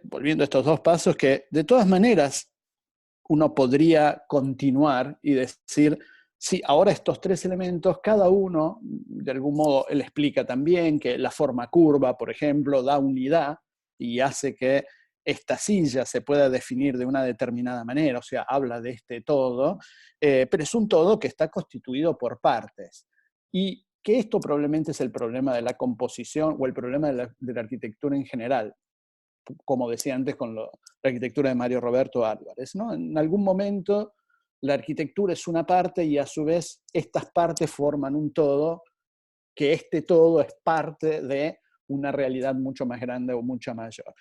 Volviendo a estos dos pasos, que de todas maneras uno podría continuar y decir, sí, ahora estos tres elementos, cada uno, de algún modo, él explica también que la forma curva, por ejemplo, da unidad y hace que esta silla se pueda definir de una determinada manera, o sea, habla de este todo, pero es un todo que está constituido por partes. Y que esto probablemente es el problema de la composición o el problema de la arquitectura en general, como decía antes con la arquitectura de Mario Roberto Álvarez, ¿no? En algún momento la arquitectura es una parte y a su vez estas partes forman un todo, que este todo es parte de una realidad mucho más grande o mucho mayor.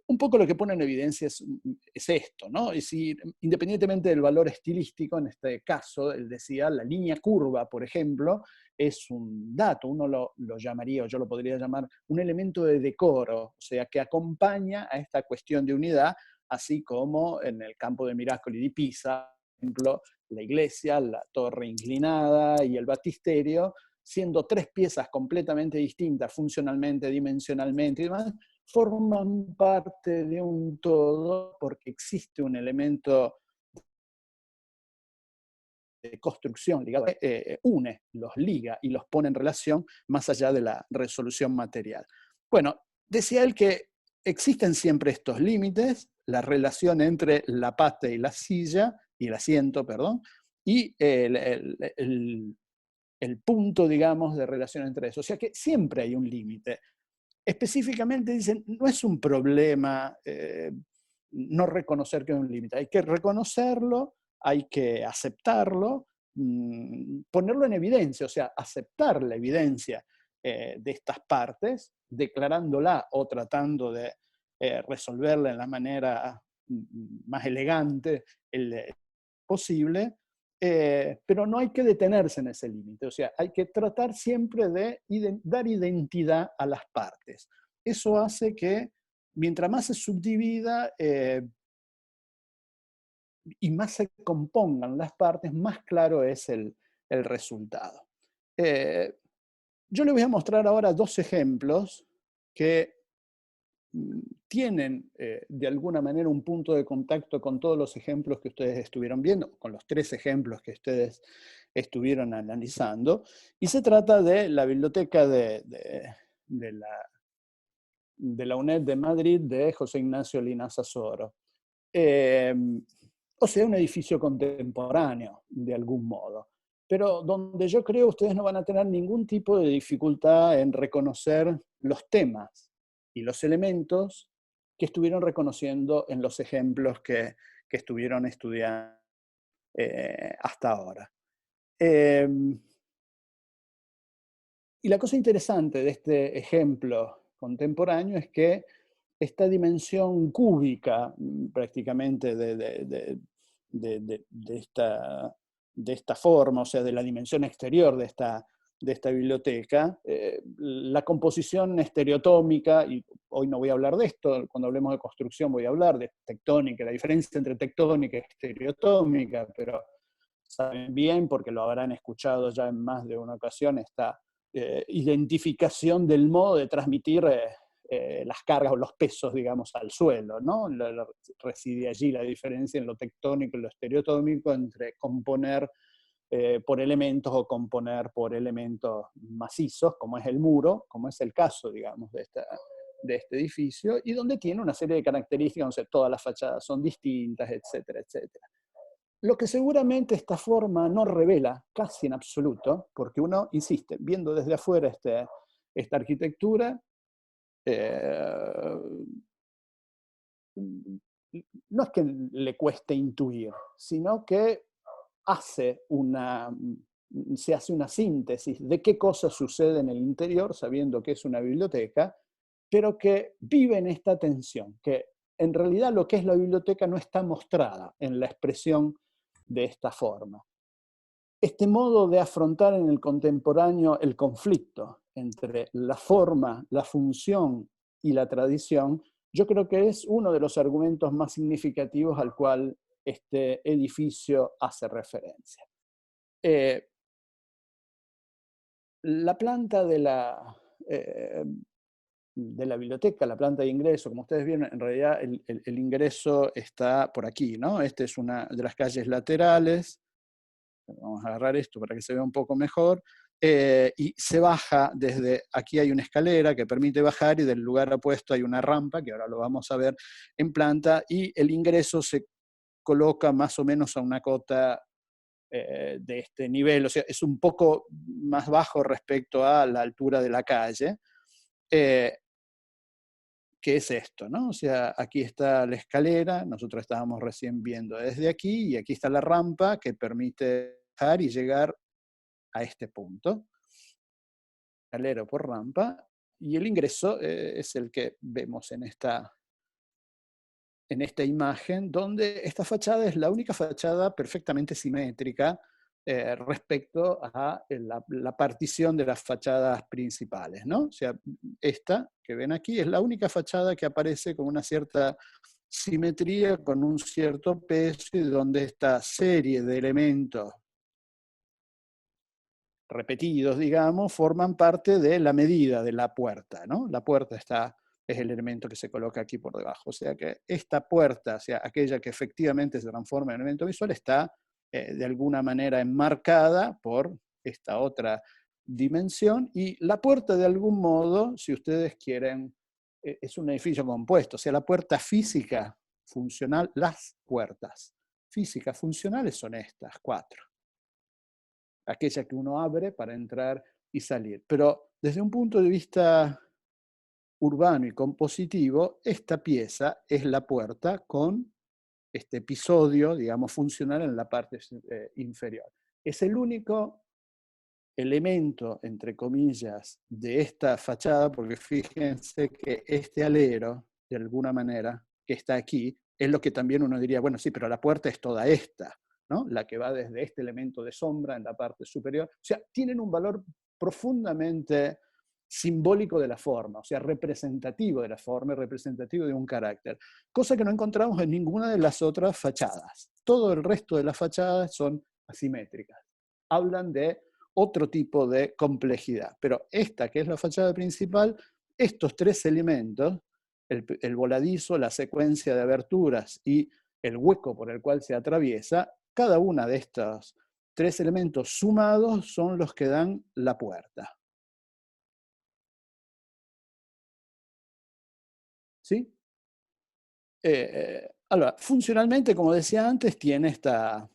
Un poco lo que pone en evidencia es esto, ¿no? Es decir, independientemente del valor estilístico, en este caso, él decía, la línea curva, por ejemplo, es un dato, uno lo llamaría, o yo lo podría llamar, un elemento de decoro, o sea, que acompaña a esta cuestión de unidad, así como en el campo de Miracoli di Pisa, por ejemplo, la iglesia, la torre inclinada y el batisterio, siendo tres piezas completamente distintas, funcionalmente, dimensionalmente y demás, forman parte de un todo porque existe un elemento de construcción ligado, une, los liga y los pone en relación más allá de la resolución material. Bueno, decía él que existen siempre estos límites, la relación entre la pata y la silla, y el asiento, perdón, y el punto, digamos, de relación entre eso. O sea que siempre hay un límite. Específicamente dicen, no es un problema no reconocer que es un límite, hay que reconocerlo, hay que aceptarlo, ponerlo en evidencia, o sea, aceptar la evidencia de estas partes, declarándola o tratando de resolverla en la manera más elegante posible, pero no hay que detenerse en ese límite, o sea, hay que tratar siempre de dar identidad a las partes. Eso hace que mientras más se subdivida y más se compongan las partes, más claro es el resultado. Eh, yo les voy a mostrar ahora dos ejemplos que tienen de alguna manera un punto de contacto con todos los ejemplos que ustedes estuvieron viendo, con los tres ejemplos que ustedes estuvieron analizando, y se trata de la biblioteca de la UNED de Madrid de José Ignacio Linaza Soro. O sea, un edificio contemporáneo, de algún modo, pero donde yo creo ustedes no van a tener ningún tipo de dificultad en reconocer los temas y los elementos que estuvieron reconociendo en los ejemplos que estuvieron estudiando hasta ahora. Y la cosa interesante de este ejemplo contemporáneo es que esta dimensión cúbica prácticamente de esta forma, o sea, de la dimensión exterior de esta biblioteca, la composición estereotómica, y hoy no voy a hablar de esto, cuando hablemos de construcción voy a hablar de tectónica, la diferencia entre tectónica y estereotómica, pero saben bien, porque lo habrán escuchado ya en más de una ocasión, esta identificación del modo de transmitir las cargas o los pesos, digamos, al suelo, ¿no? Reside allí la diferencia en lo tectónico y lo estereotómico entre componer por elementos o componer por elementos macizos, como es el muro, como es el caso, digamos, de este edificio, y donde tiene una serie de características, no sé, todas las fachadas son distintas, etcétera, etcétera. Lo que seguramente esta forma no revela casi en absoluto, porque uno insiste, viendo desde afuera esta arquitectura, eh, no es que le cueste intuir, sino que se hace una síntesis de qué cosas sucede en el interior, sabiendo que es una biblioteca, pero que vive en esta tensión, que en realidad lo que es la biblioteca no está mostrada en la expresión de esta forma. Este modo de afrontar en el contemporáneo el conflicto entre la forma, la función y la tradición, yo creo que es uno de los argumentos más significativos al cual este edificio hace referencia. La planta de la de la biblioteca, la planta de ingreso. Como ustedes vieron, en realidad el ingreso está por aquí, ¿no? Esta es una de las calles laterales. Vamos a agarrar esto para que se vea un poco mejor. Y se baja desde aquí, hay una escalera que permite bajar, y del lugar opuesto hay una rampa, que ahora lo vamos a ver en planta, y el ingreso se coloca más o menos a una cota de este nivel, o sea, es un poco más bajo respecto a la altura de la calle. Eh, ¿Qué es esto? ¿No? O sea, aquí está la escalera, nosotros estábamos recién viendo desde aquí, y aquí está la rampa que permite bajar y llegar a este punto, escalera por rampa, y el ingreso es el que vemos en esta imagen, donde esta fachada es la única fachada perfectamente simétrica respecto a la partición de las fachadas principales, ¿no? O sea, esta que ven aquí es la única fachada que aparece con una cierta simetría, con un cierto peso, y donde esta serie de elementos repetidos, digamos, forman parte de la medida de la puerta, ¿no? La puerta es el elemento que se coloca aquí por debajo. O sea que esta puerta, o sea, aquella que efectivamente se transforma en elemento visual, está de alguna manera enmarcada por esta otra dimensión, y la puerta, de algún modo, si ustedes quieren, es un edificio compuesto. O sea, la puerta física funcional, las puertas físicas funcionales son estas 4, aquella que uno abre para entrar y salir. Pero desde un punto de vista urbano y compositivo, esta pieza es la puerta con este episodio, digamos, funcional en la parte inferior. Es el único elemento, entre comillas, de esta fachada, porque fíjense que este alero, de alguna manera, que está aquí, es lo que también uno diría, bueno, sí, pero la puerta es toda esta, ¿no? La que va desde este elemento de sombra en la parte superior. O sea, tienen un valor profundamente simbólico de la forma, o sea, representativo de la forma, representativo de un carácter, cosa que no encontramos en ninguna de las otras fachadas. Todo el resto de las fachadas son asimétricas. Hablan de otro tipo de complejidad. Pero esta, que es la fachada principal, estos 3 elementos, el voladizo, la secuencia de aberturas y el hueco por el cual se atraviesa, cada una de estos 3 elementos sumados son los que dan la puerta. ¿Sí? Allora, funcionalmente, como decía antes, tiene esta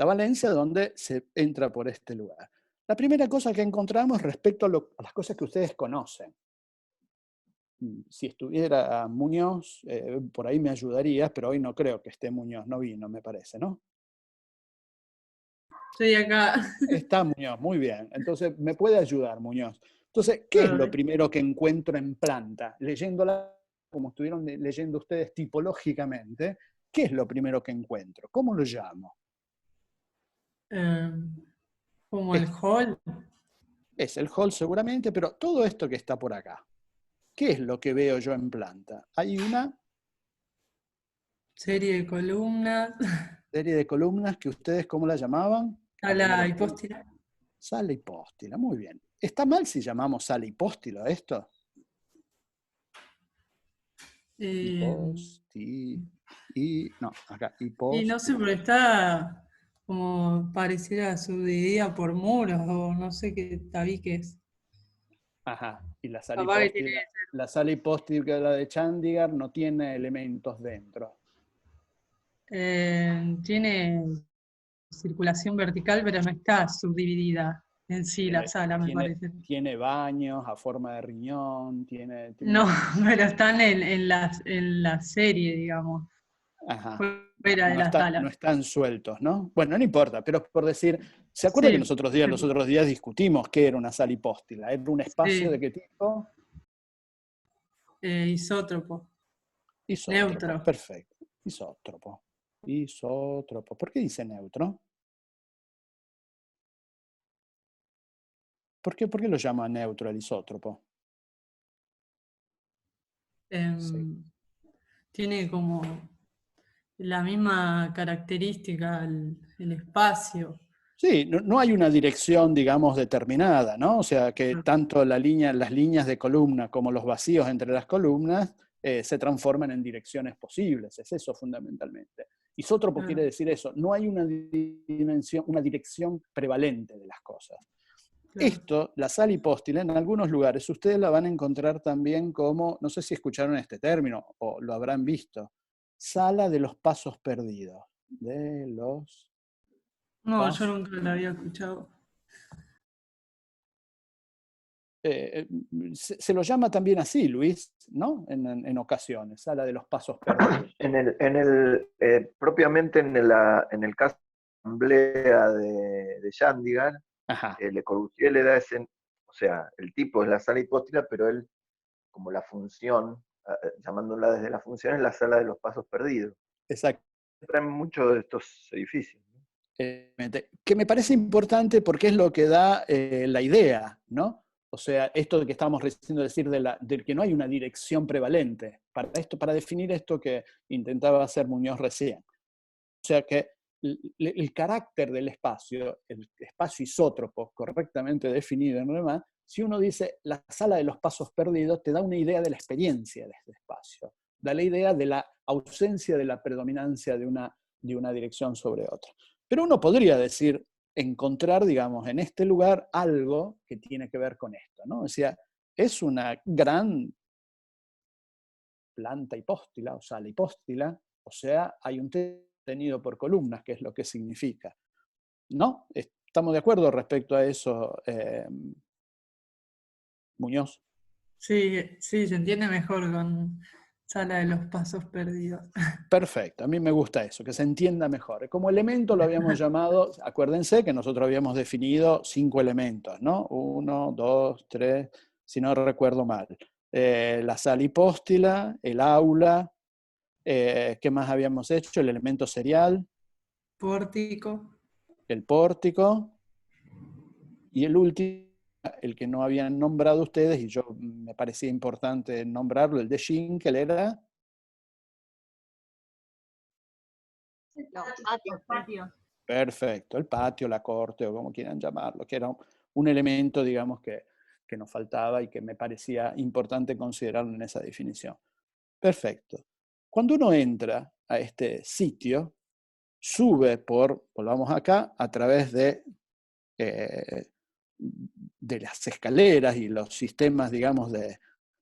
valencia donde se entra por este lugar. La primera cosa que encontramos respecto a las cosas que ustedes conocen. Si estuviera Muñoz, por ahí me ayudarías, pero hoy no creo que esté Muñoz, no vino, me parece, ¿no? Estoy acá. Está Muñoz, muy bien. Entonces, me puede ayudar Muñoz. Entonces, ¿qué es lo Dale. primero que encuentro en planta? Leyéndola, como estuvieron leyendo ustedes tipológicamente, ¿qué es lo primero que encuentro? ¿Cómo lo llamo? Eh, como el Es, hall, es el hall seguramente, pero todo esto que está por acá, ¿qué es lo que veo yo en planta? Hay una serie de columnas, serie de columnas que ustedes, ¿cómo la llamaban? a Aquí me la lo pueden. hipóstila. Sala hipóstila, muy bien. ¿Está mal si llamamos sala hipóstila esto? Eh, Hiposti, y, no, acá, y no sé, hipóstila. pero está como pareciera subdividida por muros o no sé qué tabique es. Ajá, y Capaz que tiene, la sala hipóstila, la de Chandigarh, no tiene elementos dentro. tiene circulación vertical, pero no está subdividida en sí la Tiene, sala, me tiene, parece. tiene baños a forma de riñón, No, tiene. pero están en la serie, digamos, Ajá. fuera de No, la no sala. están sueltos, ¿no? Bueno, no importa, pero por decir, ¿se acuerda que Sí, los otros días discutimos qué era una sala hipóstila? ¿Era un espacio de sí, qué tipo? isótropo, Isótropo, neutro. perfecto. Isótropo. Isótropo. ¿Por qué dice neutro? Por qué lo llama neutro el isótropo? Sí. Em, tiene como la misma característica el espacio. Sí, no hay una dirección, digamos, determinada, ¿no? O sea, que tanto las líneas de columna como los vacíos entre las columnas se transforman en direcciones posibles. Es eso fundamentalmente. Isótropo quiere Claro, decir eso. No hay una dirección prevalente de las cosas. claro. Esto, la sala hipóstila, en algunos lugares ustedes la van a encontrar también como, no sé si escucharon este término o lo habrán visto, sala de los pasos perdidos. De los No, yo pasos. nunca la había escuchado. Se lo llama también así, Luis, ¿no? En ocasiones, sala de los pasos perdidos. Propiamente en el caso de la asamblea de Chandigarh, Ajá, Le Corbusier le da ese, o sea, el tipo es la sala hipóstila, pero él, como la función, llamándola desde la función, es la sala de los pasos perdidos. exactamente. Traen muchos de estos edificios. Que me parece importante porque es lo que da la idea, ¿no? O sea, esto de que estábamos recién decir del que no hay una dirección prevalente, para definir esto que intentaba hacer Muñoz recién. O sea que el carácter del espacio, el espacio isótropo correctamente definido en demás, si uno dice la sala de los pasos perdidos, te da una idea de la experiencia de este espacio, da la idea de la ausencia de la predominancia de una dirección sobre otra. Pero uno podría decir, encontrar, digamos, en este lugar algo que tiene que ver con esto, ¿no? O sea, es una gran planta hipóstila o sala hipóstila, o sea, hay un tenido por columnas, que es lo que significa. ¿No? ¿Estamos de acuerdo respecto a eso, Muñoz? Sí, sí, se entiende mejor con Sala de los Pasos Perdidos. Perfecto, a mí me gusta eso, que se entienda mejor. Como elemento lo habíamos llamado, acuérdense que nosotros habíamos definido 5 elementos, ¿no? 1, 2, 3, si no recuerdo mal. La sala hipóstila, el aula, ¿qué más habíamos hecho? El elemento serial, Pórtico. el pórtico, y el último, el que no habían nombrado ustedes, y yo me parecía importante nombrarlo, el de Schinkel era... No, patio. Patio. Perfecto, el patio, la corte, o como quieran llamarlo, que era un elemento, digamos, que nos faltaba y que me parecía importante considerarlo en esa definición. Perfecto. Cuando uno entra a este sitio, sube volvamos acá, a través eh, de las escaleras y los sistemas, digamos, de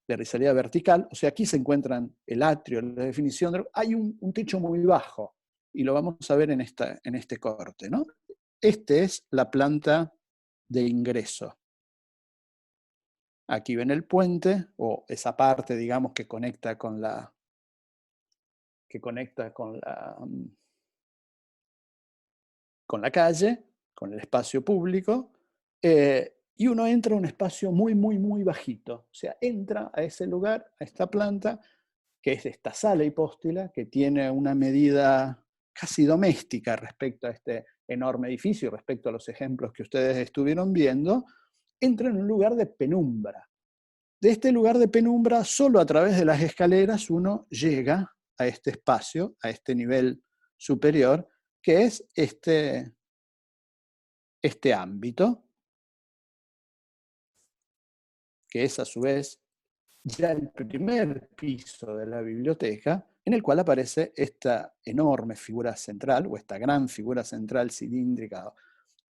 risalida vertical. O sea, aquí se encuentran el atrio, la definición. Hay un techo muy bajo, y lo vamos a ver en este corte, ¿no? Este es la planta de ingreso. Aquí ven el puente, o esa parte, digamos, que conecta con la con la calle, con el espacio público, y uno entra a un espacio muy, muy, muy bajito. O sea, entra a ese lugar, a esta planta, que es esta sala hipóstila, que tiene una medida casi doméstica respecto a este enorme edificio, respecto a los ejemplos que ustedes estuvieron viendo, entra en un lugar de penumbra. De este lugar de penumbra, solo a través de las escaleras uno llega a este espacio, a este nivel superior, que es este ámbito, que es a su vez ya el primer piso de la biblioteca, en el cual aparece esta enorme figura central, o esta gran figura central cilíndrica,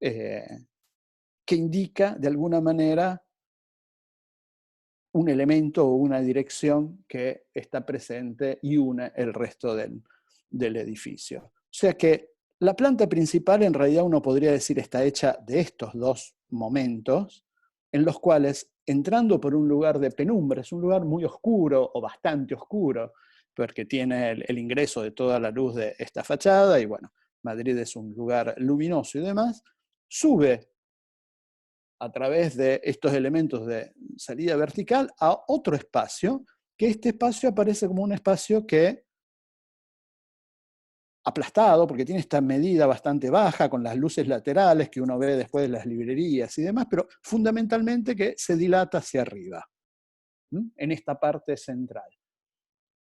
que indica de alguna manera un elemento o una dirección que está presente y une el resto del edificio. O sea que la planta principal, en realidad uno podría decir, está hecha de estos dos momentos, en los cuales, entrando por un lugar de penumbra, es un lugar muy oscuro o bastante oscuro, porque tiene el ingreso de toda la luz de esta fachada, y bueno, Madrid es un lugar luminoso y demás, sube a través de estos elementos de salida vertical a otro espacio, que este espacio aparece como un espacio que, aplastado, porque tiene esta medida bastante baja, con las luces laterales que uno ve después de las librerías y demás, pero fundamentalmente que se dilata hacia arriba, en esta parte central.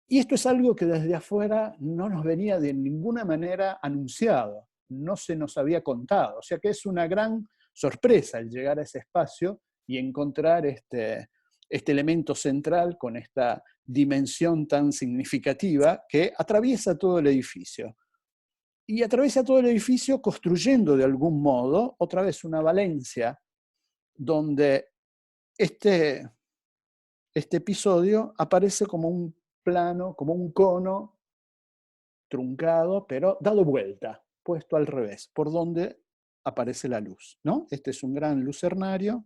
Y esto es algo que desde afuera no nos venía de ninguna manera anunciado. no se nos había contado. O sea que es una gran sorpresa el llegar a ese espacio y encontrar este elemento central con esta dimensión tan significativa que atraviesa todo el edificio. Y atraviesa todo el edificio construyendo de algún modo, otra vez, una valencia donde este episodio aparece como un plano, como un cono truncado, pero dado vuelta, puesto al revés, por donde aparece la luz, ¿no? Este es un gran lucernario,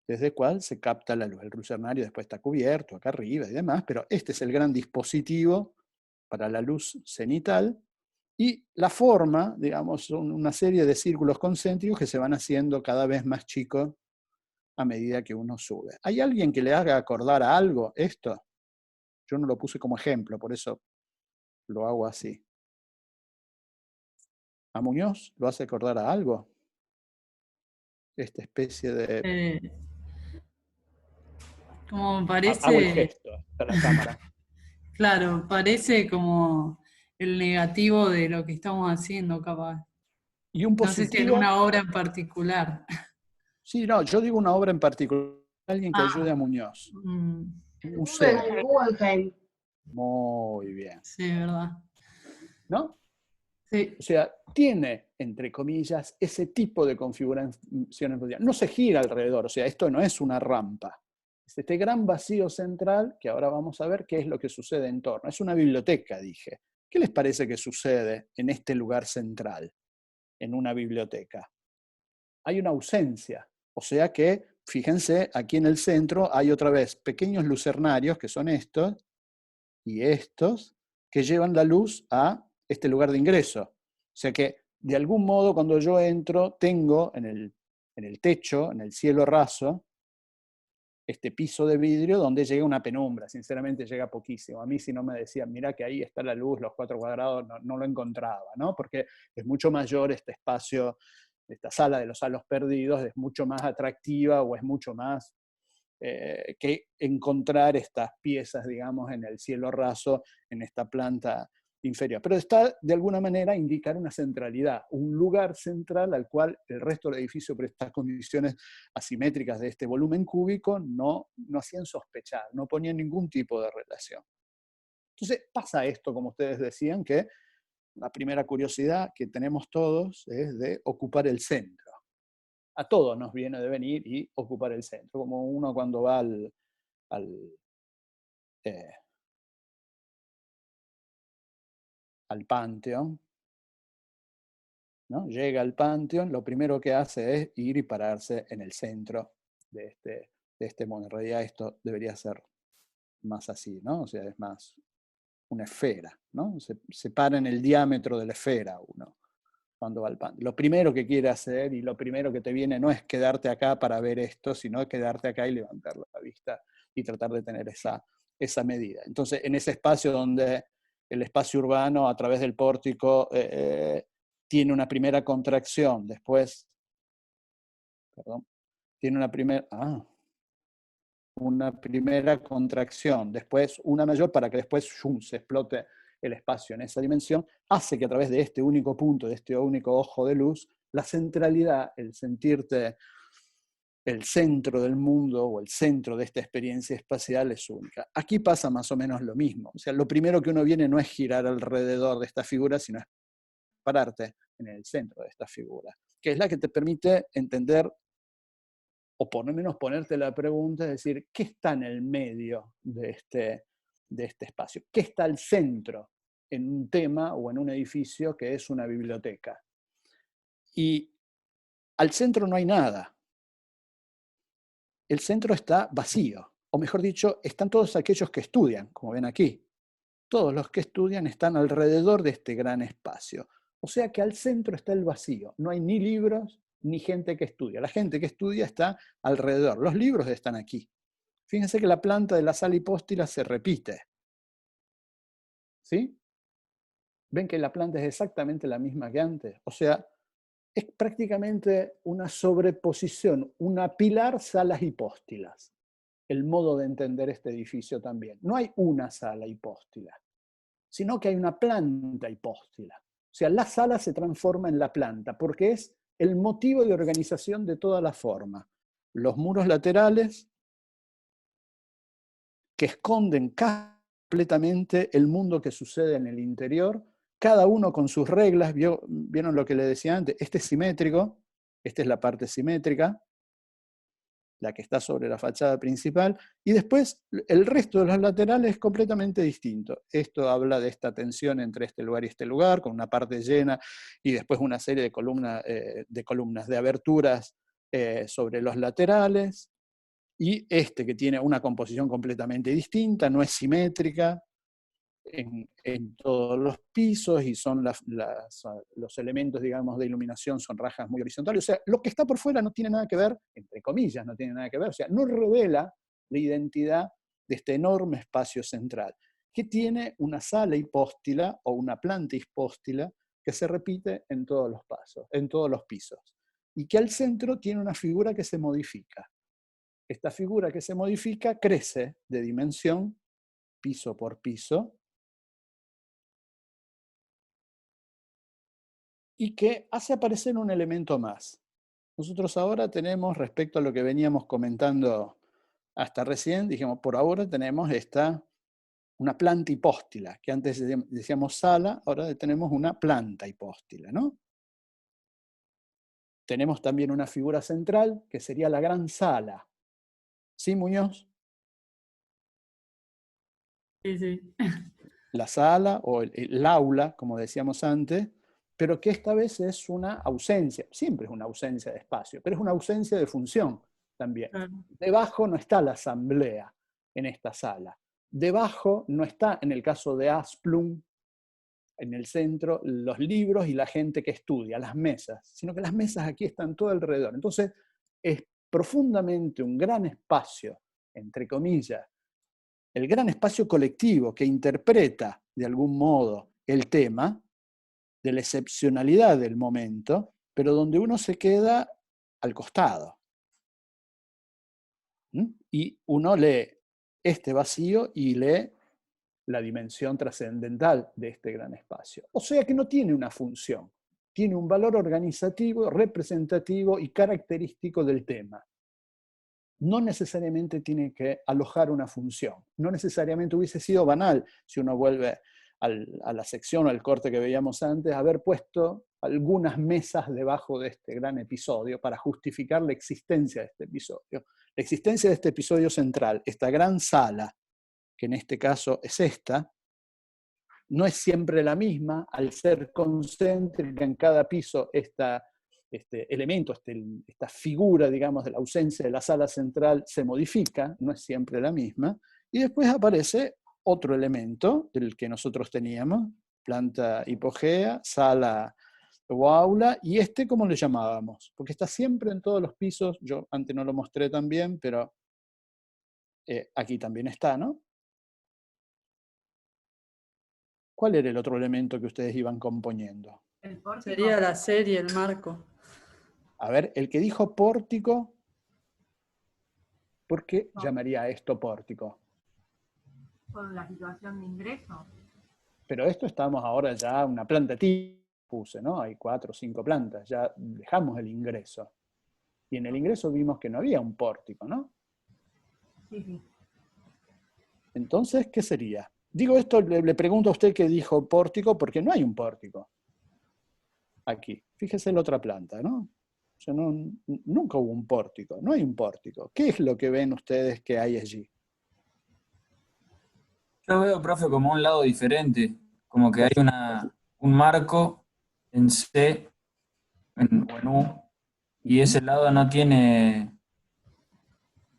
desde el cual se capta la luz. El lucernario después está cubierto acá arriba y demás, pero este es el gran dispositivo para la luz cenital, y la forma, digamos, son una serie de círculos concéntricos que se van haciendo cada vez más chicos a medida que uno sube. ¿Hay alguien que le haga acordar a algo esto? Yo no lo puse como ejemplo, por eso lo hago así. ¿A Muñoz lo hace acordar a algo? Esta especie de... Como Hago el parece, gesto a la cámara. claro, parece como el negativo de lo que estamos haciendo, capaz. Y un No sé si en positivo... una obra en particular. Sí, no, yo digo una obra en particular. Alguien que ayude Ah, a Muñoz. mm, Un museo. El Guggenheim. Muy bien. sí, verdad. ¿No? Sí, O sea, tiene, entre comillas, ese tipo de configuraciones. No se gira alrededor, o sea, esto no es una rampa. Es este gran vacío central que ahora vamos a ver qué es lo que sucede en torno. Es una biblioteca, dije. ¿Qué les parece que sucede en este lugar central, en una biblioteca? Hay una ausencia, o sea que, fíjense, aquí en el centro hay otra vez pequeños lucernarios, que son estos, y estos, que llevan la luz a este lugar de ingreso. O sea que, de algún modo, cuando yo entro, tengo en el techo, en el cielo raso, este piso de vidrio donde llega una penumbra. Sinceramente llega poquísimo. A mí si no me decían, mira que ahí está la luz, los 4 cuadrados, no lo encontraba, ¿no? Porque es mucho mayor este espacio, esta sala de los salos perdidos, es mucho más atractiva o es mucho más que encontrar estas piezas, digamos, en el cielo raso, en esta planta inferior. Pero está, de alguna manera, indicar una centralidad, un lugar central al cual el resto del edificio, por estas condiciones asimétricas de este volumen cúbico, no hacían sospechar, no ponían ningún tipo de relación. Entonces pasa esto, como ustedes decían, que la primera curiosidad que tenemos todos es de ocupar el centro. A todos nos viene de venir y ocupar el centro, como uno cuando va al Panteón, ¿no? Llega al Panteón, lo primero que hace es ir y pararse en el centro de este mundo. En realidad esto debería ser más así, ¿no? O sea, es más una esfera, ¿no? Se para en el diámetro de la esfera uno cuando va al Panteón. Lo primero que quiere hacer y lo primero que te viene no es quedarte acá para ver esto, sino quedarte acá y levantar la vista y tratar de tener esa medida. Entonces, en ese espacio donde el espacio urbano a través del pórtico tiene una primera contracción, después, tiene una primera contracción, después una mayor para que después se explote el espacio en esa dimensión, hace que a través de este único punto, de este único ojo de luz, la centralidad, el sentirte el centro del mundo o el centro de esta experiencia espacial es única. Aquí pasa más o menos lo mismo. O sea, lo primero que uno viene no es girar alrededor de esta figura, sino es pararte en el centro de esta figura, que es la que te permite entender, o por lo menos ponerte la pregunta, es decir, ¿qué está en el medio de este espacio? ¿Qué está al centro en un tema o en un edificio que es una biblioteca? Y al centro no hay nada. El centro está vacío, o mejor dicho, están todos aquellos que estudian, como ven aquí. Todos los que estudian están alrededor de este gran espacio. O sea que al centro está el vacío. No hay ni libros ni gente que estudia. La gente que estudia está alrededor. Los libros están aquí. Fíjense que la planta de la sala hipóstila se repite. ¿Sí? ¿Ven que la planta es exactamente la misma que antes? O sea, es prácticamente una sobreposición, un apilar salas hipóstilas. El modo de entender este edificio también. No hay una sala hipóstila, sino que hay una planta hipóstila. O sea, la sala se transforma en la planta, porque es el motivo de organización de toda la forma. Los muros laterales que esconden completamente el mundo que sucede en el interior, cada uno con sus reglas. ¿Vieron lo que le decía antes? Este es simétrico, esta es la parte simétrica, la que está sobre la fachada principal, y después el resto de los laterales es completamente distinto. Esto habla de esta tensión entre este lugar y este lugar, con una parte llena, y después una serie de columnas, de aberturas sobre los laterales, y este que tiene una composición completamente distinta, no es simétrica en todos los pisos, y son los elementos, digamos, de iluminación son rajas muy horizontales. O sea, lo que está por fuera no tiene nada que ver, entre comillas, no tiene nada que ver, o sea, no revela la identidad de este enorme espacio central, que tiene una sala hipóstila o una planta hipóstila que se repite en todos los pisos, y que al centro tiene una figura que se modifica. Esta figura que se modifica crece de dimensión, piso por piso, y que hace aparecer un elemento más. Nosotros ahora tenemos, respecto a lo que veníamos comentando hasta recién, dijimos, por ahora tenemos una planta hipóstila, que antes decíamos sala, ahora tenemos una planta hipóstila, ¿no? Tenemos también una figura central, que sería la gran sala. ¿Sí, Muñoz? Sí, sí. La sala o el aula, como decíamos antes, pero que esta vez es una ausencia, siempre es una ausencia de espacio, pero es una ausencia de función también. Claro. Debajo no está la asamblea en esta sala. Debajo no está, en el caso de Asplund, en el centro, los libros y la gente que estudia, las mesas, sino que las mesas aquí están todo alrededor. Entonces, es profundamente un gran espacio, entre comillas, el gran espacio colectivo que interpreta de algún modo el tema de la excepcionalidad del momento, pero donde uno se queda al costado. Y uno lee este vacío y lee la dimensión trascendental de este gran espacio. O sea que no tiene una función, tiene un valor organizativo, representativo y característico del tema. No necesariamente tiene que alojar una función, no necesariamente hubiese sido banal, si uno vuelve a la sección o al corte que veíamos antes, haber puesto algunas mesas debajo de este gran episodio para justificar la existencia de este episodio. La existencia de este episodio central, esta gran sala, que en este caso es esta, no es siempre la misma, al ser concéntrica en cada piso este elemento, esta figura, digamos, de la ausencia de la sala central se modifica, no es siempre la misma, y después aparece otro elemento del que nosotros teníamos, planta hipogea, sala o aula, y ¿cómo le llamábamos? Porque está siempre en todos los pisos, yo antes no lo mostré tan bien, pero aquí también está, ¿no? ¿Cuál era el otro elemento que ustedes iban componiendo? El pórtico. Sería la serie, el marco. A ver, el que dijo pórtico, ¿por qué No. llamaría a esto pórtico? Por la situación de ingreso. Pero esto estamos ahora ya una planta puse, ¿no? Hay 4 o 5 plantas, ya dejamos el ingreso. Y en el ingreso vimos que no había un pórtico, ¿no? Sí, sí. Entonces, ¿qué sería? Digo esto, le pregunto a usted qué dijo pórtico, porque no hay un pórtico aquí. Fíjese en la otra planta, ¿no? O sea, nunca hubo un pórtico, no hay un pórtico. ¿Qué es lo que ven ustedes que hay allí? Yo veo, profe, como un lado diferente, como que hay un marco en C o en U, y ese lado no tiene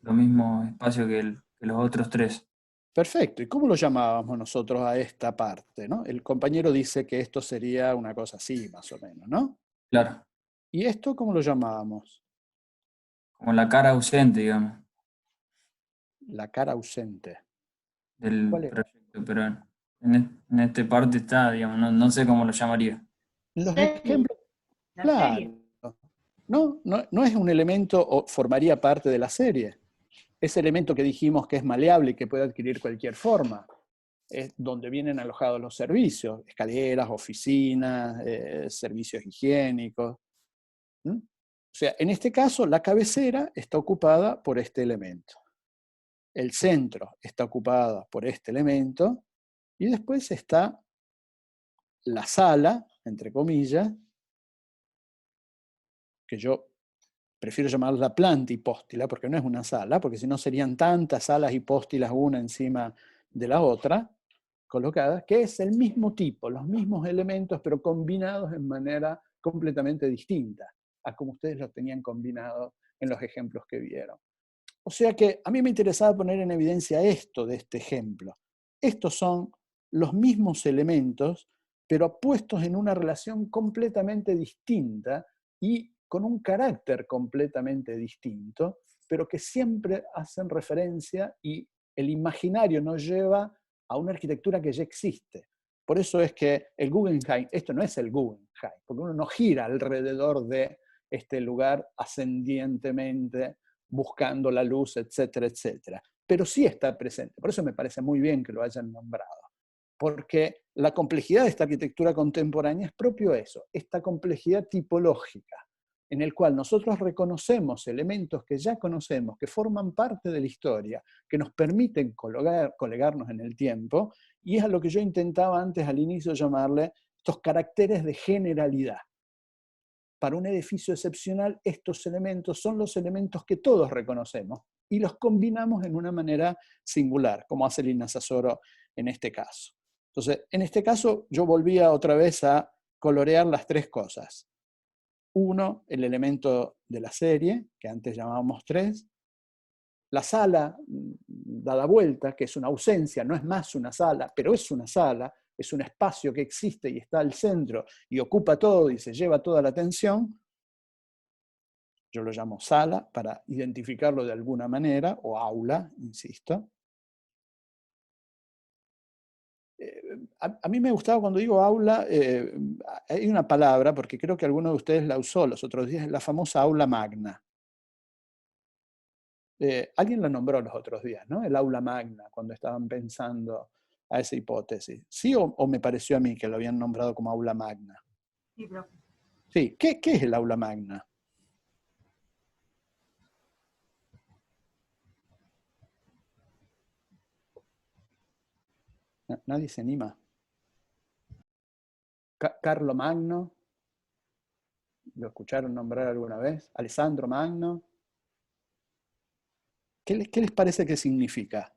lo mismo espacio que los otros 3. Perfecto. ¿Y cómo lo llamábamos nosotros a esta parte, ¿no? El compañero dice que esto sería una cosa así, más o menos, ¿no? Claro, ¿Y esto cómo lo llamábamos? como la cara ausente, digamos, La cara ausente. del ¿Cuál era? proyecto, pero en esta parte está, digamos, no sé cómo lo llamaría. Los Serie. ejemplos, La claro. serie. No es un elemento o formaría parte de la serie. Ese elemento que dijimos que es maleable y que puede adquirir cualquier forma. es donde vienen alojados los servicios, escaleras, oficinas, servicios higiénicos. ¿Mm? O sea, en este caso, la cabecera está ocupada por este elemento. El centro está ocupado por este elemento, y después está la sala, entre comillas, que yo prefiero llamarla planta hipóstila, porque no es una sala, porque si no serían tantas salas hipóstilas una encima de la otra, colocadas, que es el mismo tipo, los mismos elementos, pero combinados en manera completamente distinta a como ustedes los tenían combinados en los ejemplos que vieron. O sea que a mí me interesaba poner en evidencia esto de este ejemplo. Estos son los mismos elementos, pero puestos en una relación completamente distinta y con un carácter completamente distinto, pero que siempre hacen referencia y el imaginario nos lleva a una arquitectura que ya existe. Por eso es que el Guggenheim, esto no es el Guggenheim, porque uno no gira alrededor de este lugar ascendientemente, buscando la luz, etcétera, etcétera. Pero sí está presente. Por eso me parece muy bien que lo hayan nombrado. Porque la complejidad de esta arquitectura contemporánea es propio eso, esta complejidad tipológica, en el cual nosotros reconocemos elementos que ya conocemos, que forman parte de la historia, que nos permiten colegarnos en el tiempo, y es a lo que yo intentaba antes al inicio llamarle estos caracteres de generalidad. Para un edificio excepcional, estos elementos son los elementos que todos reconocemos y los combinamos en una manera singular, como hace Lina Sasoro en este caso. Entonces, en este caso, yo volvía otra vez a colorear las tres cosas. Uno, el elemento de la serie, que antes llamábamos 3. La sala dada vuelta, que es una ausencia, no es más una sala, pero es una sala, es un espacio que existe y está al centro y ocupa todo y se lleva toda la atención. Yo lo llamo sala para identificarlo de alguna manera, o aula, insisto. A mí me gustaba cuando digo aula, hay una palabra, porque creo que alguno de ustedes la usó los otros días, la famosa aula magna. Alguien la nombró los otros días, ¿no? El aula magna, cuando estaban pensando a esa hipótesis. ¿Sí o me pareció a mí que lo habían nombrado como aula magna? Sí, profe. Sí, ¿qué es el aula magna? Nadie se anima. Carlo Magno, ¿lo escucharon nombrar alguna vez? Alessandro Magno. ¿Qué les parece que significa?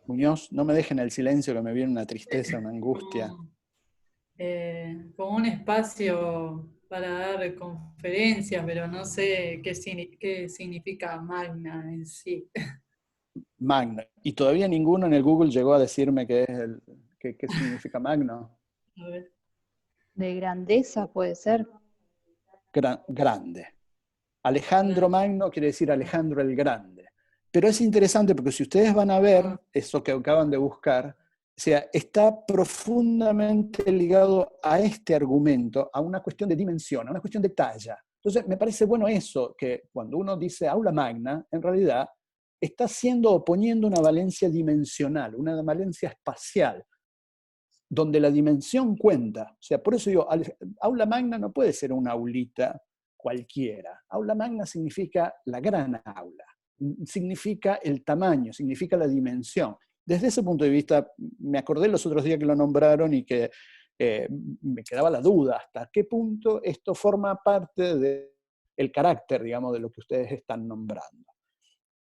Muñoz, no me dejen el silencio, que me viene una tristeza, una angustia. Como un espacio para dar conferencias, pero no sé qué significa magna en sí. Magno. Y todavía ninguno en el Google llegó a decirme qué significa magno. A ver. De grandeza puede ser. Grande. Alejandro Magno quiere decir Alejandro el Grande. Pero es interesante porque si ustedes van a ver eso que acaban de buscar, o sea, está profundamente ligado a este argumento, a una cuestión de dimensión, a una cuestión de talla. Entonces, me parece bueno eso, que cuando uno dice aula magna, en realidad está oponiendo una valencia dimensional, una valencia espacial, donde la dimensión cuenta. O sea, por eso digo, aula magna no puede ser una aulita cualquiera. Aula magna significa la gran aula, significa el tamaño, significa la dimensión. Desde ese punto de vista, me acordé los otros días que lo nombraron y que me quedaba la duda hasta qué punto esto forma parte del carácter, digamos, de lo que ustedes están nombrando.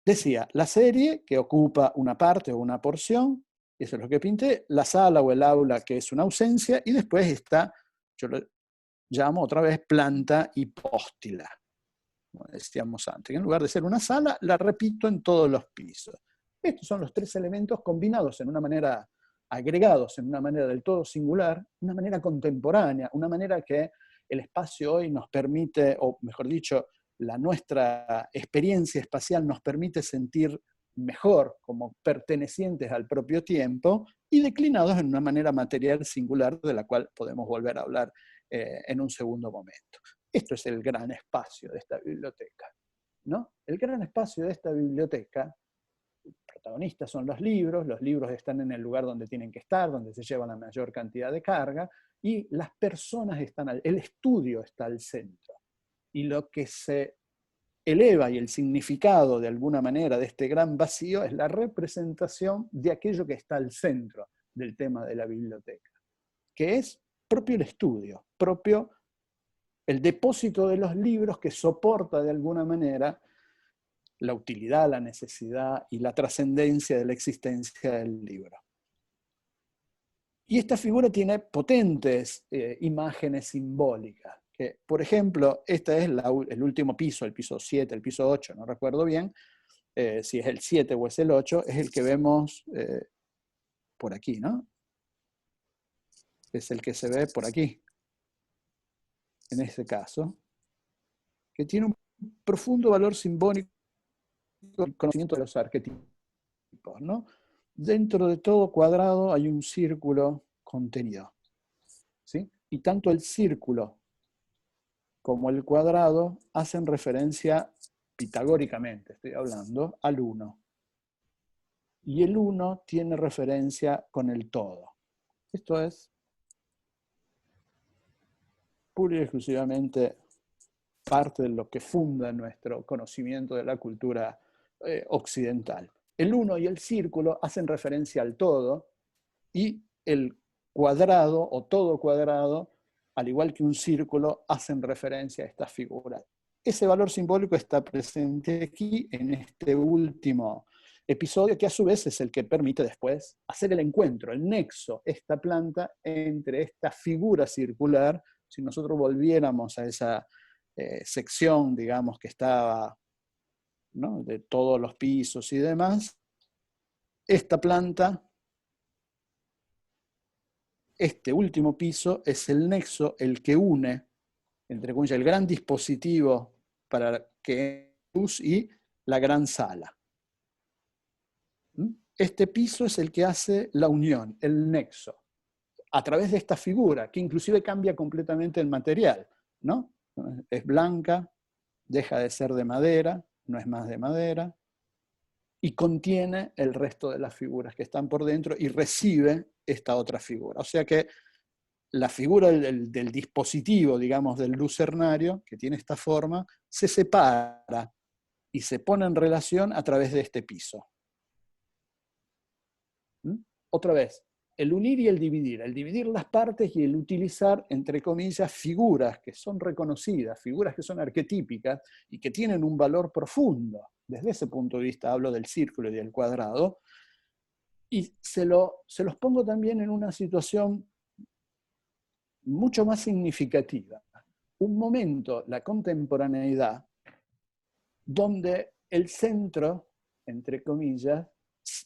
Decía, la serie que ocupa una parte o una porción, eso es lo que pinté, la sala o el aula que es una ausencia, y después está, yo lo llamo otra vez planta hipóstila, como decíamos antes, que en lugar de ser una sala, la repito en todos los pisos. Estos son los tres elementos combinados en una manera, agregados en una manera del todo singular, una manera contemporánea, una manera que el espacio hoy nos permite, o mejor dicho, nuestra experiencia espacial nos permite sentir mejor como pertenecientes al propio tiempo y declinados en una manera material singular de la cual podemos volver a hablar en un segundo momento. Esto es el gran espacio de esta biblioteca, ¿no? El gran espacio de esta biblioteca, protagonistas son los libros están en el lugar donde tienen que estar, donde se lleva la mayor cantidad de carga, y las personas están, el estudio está al centro. Y lo que se eleva y el significado de alguna manera de este gran vacío es la representación de aquello que está al centro del tema de la biblioteca, que es propio el estudio, propio el depósito de los libros que soporta de alguna manera la utilidad, la necesidad y la trascendencia de la existencia del libro. Y esta figura tiene potentes imágenes simbólicas, que, por ejemplo, este es el último piso, el piso 7, el piso 8, no recuerdo bien, si es el 7 o es el 8, es el que vemos por aquí, ¿no? Es el que se ve por aquí, en este caso, que tiene un profundo valor simbólico el conocimiento de los arquetipos, ¿no? Dentro de todo cuadrado hay un círculo contenido, ¿sí? Y tanto el círculo como el cuadrado hacen referencia pitagóricamente, estoy hablando, al 1. Y el 1 tiene referencia con el todo. Esto es pura y exclusivamente parte de lo que funda nuestro conocimiento de la cultura occidental. El 1 y el círculo hacen referencia al todo, y el cuadrado o todo cuadrado, al igual que un círculo, hacen referencia a esta figura. Ese valor simbólico está presente aquí en este último episodio, que a su vez es el que permite después hacer el encuentro, el nexo, esta planta entre esta figura circular. Si nosotros volviéramos a esa sección, digamos, que estaba, ¿no?, de todos los pisos y demás, esta planta, este último piso, es el nexo, el que une, entre comillas, el gran dispositivo para que luz y la gran sala. Este piso es el que hace la unión, el nexo, a través de esta figura, que inclusive cambia completamente el material, ¿no? Es blanca, deja de ser de madera, no es más de madera, y contiene el resto de las figuras que están por dentro y recibe esta otra figura. O sea que la figura del dispositivo, digamos, del lucernario, que tiene esta forma, se separa y se pone en relación a través de este piso. Otra vez, el unir y el dividir las partes y el utilizar, entre comillas, figuras que son reconocidas, figuras que son arquetípicas y que tienen un valor profundo. Desde ese punto de vista hablo del círculo y del cuadrado, y se los pongo también en una situación mucho más significativa. Un momento, la contemporaneidad, donde el centro, entre comillas,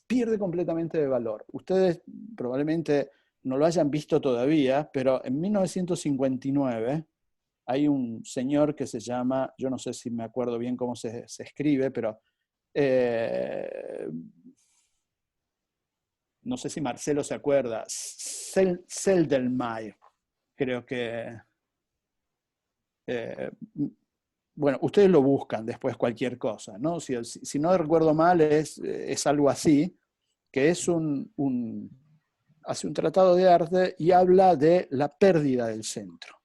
pierde completamente de valor. Ustedes probablemente no lo hayan visto todavía, pero en 1959 hay un señor que se llama, yo no sé si me acuerdo bien cómo se escribe, pero no sé si Marcelo se acuerda, Seldelmayer, creo que... bueno, ustedes lo buscan después cualquier cosa, ¿no? Si no recuerdo mal, es algo así, que es hace un tratado de arte y habla de la pérdida del centro.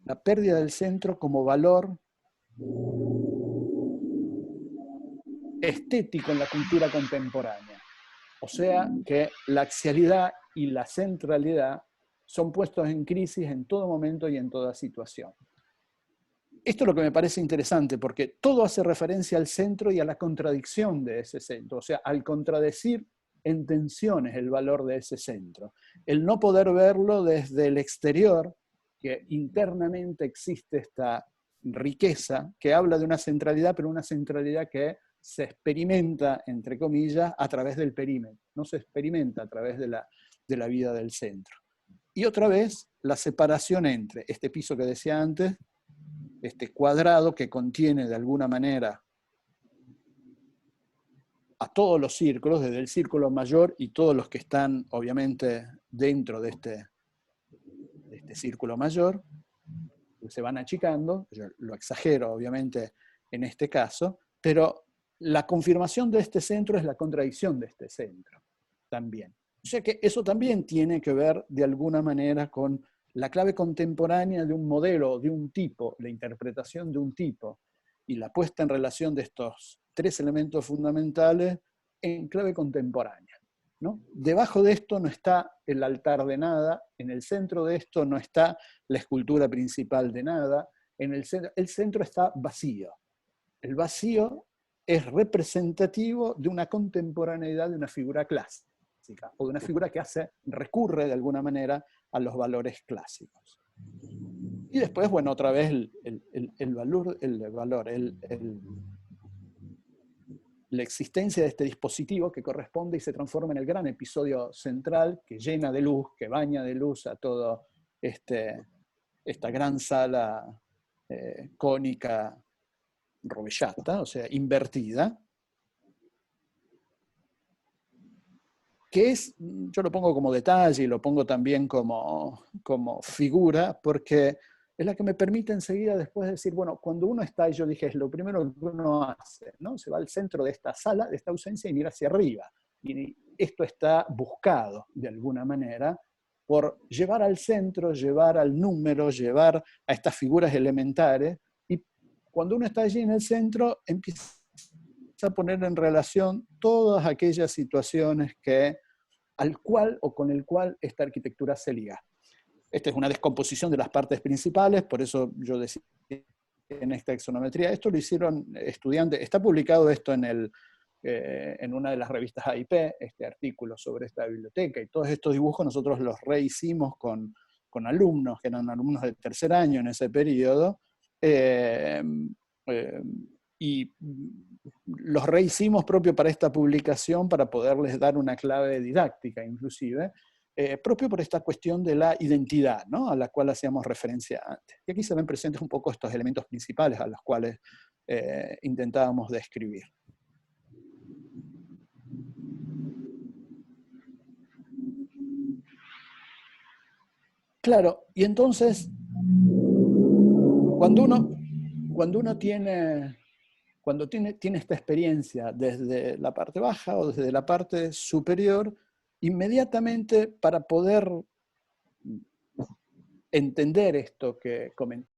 La pérdida del centro como valor estético en la cultura contemporánea. O sea que la axialidad y la centralidad son puestos en crisis en todo momento y en toda situación. Esto es lo que me parece interesante, porque todo hace referencia al centro y a la contradicción de ese centro, o sea, al contradecir en tensiones el valor de ese centro. El no poder verlo desde el exterior, que internamente existe esta riqueza, que habla de una centralidad, pero una centralidad que se experimenta, entre comillas, a través del perímetro, no se experimenta a través de la vida del centro. Y otra vez, la separación entre este piso que decía antes, este cuadrado que contiene de alguna manera a todos los círculos, desde el círculo mayor y todos los que están obviamente dentro de este círculo mayor, que se van achicando, yo lo exagero obviamente en este caso, pero la confirmación de este centro es la contradicción de este centro también. O sea que eso también tiene que ver de alguna manera con la clave contemporánea de un modelo, de un tipo, la interpretación de un tipo, y la puesta en relación de estos tres elementos fundamentales en clave contemporánea, ¿no? Debajo de esto no está el altar de nada, en el centro de esto no está la escultura principal de nada, en el centro está vacío. El vacío es representativo de una contemporaneidad de una figura clásica, o de una figura que recurre de alguna manera a los valores clásicos. Y después, bueno, otra vez la existencia de este dispositivo que corresponde y se transforma en el gran episodio central que llena de luz, que baña de luz a toda esta gran sala cónica rovellata, o sea, invertida, que es, yo lo pongo como detalle y lo pongo también como figura, porque es la que me permite enseguida después decir, bueno, cuando uno está, yo dije, es lo primero que uno hace, ¿no? Se va al centro de esta sala, de esta ausencia, y mira hacia arriba. Y esto está buscado, de alguna manera, por llevar al centro, llevar al número, llevar a estas figuras elementares, y cuando uno está allí en el centro, empieza a poner en relación todas aquellas situaciones al cual o con el cual esta arquitectura se liga. Esta es una descomposición de las partes principales, por eso yo decía en esta exonometría, esto lo hicieron estudiantes, está publicado esto en una de las revistas AIP, este artículo sobre esta biblioteca, y todos estos dibujos nosotros los rehicimos con alumnos, que eran alumnos de tercer año en ese periodo, y los rehicimos propio para esta publicación para poderles dar una clave didáctica inclusive, propio por esta cuestión de la identidad, ¿no? A la cual hacíamos referencia antes. Y aquí se ven presentes un poco estos elementos principales a los cuales intentábamos describir. Claro, y entonces, cuando uno tiene esta experiencia desde la parte baja o desde la parte superior, inmediatamente para poder entender esto que comentaba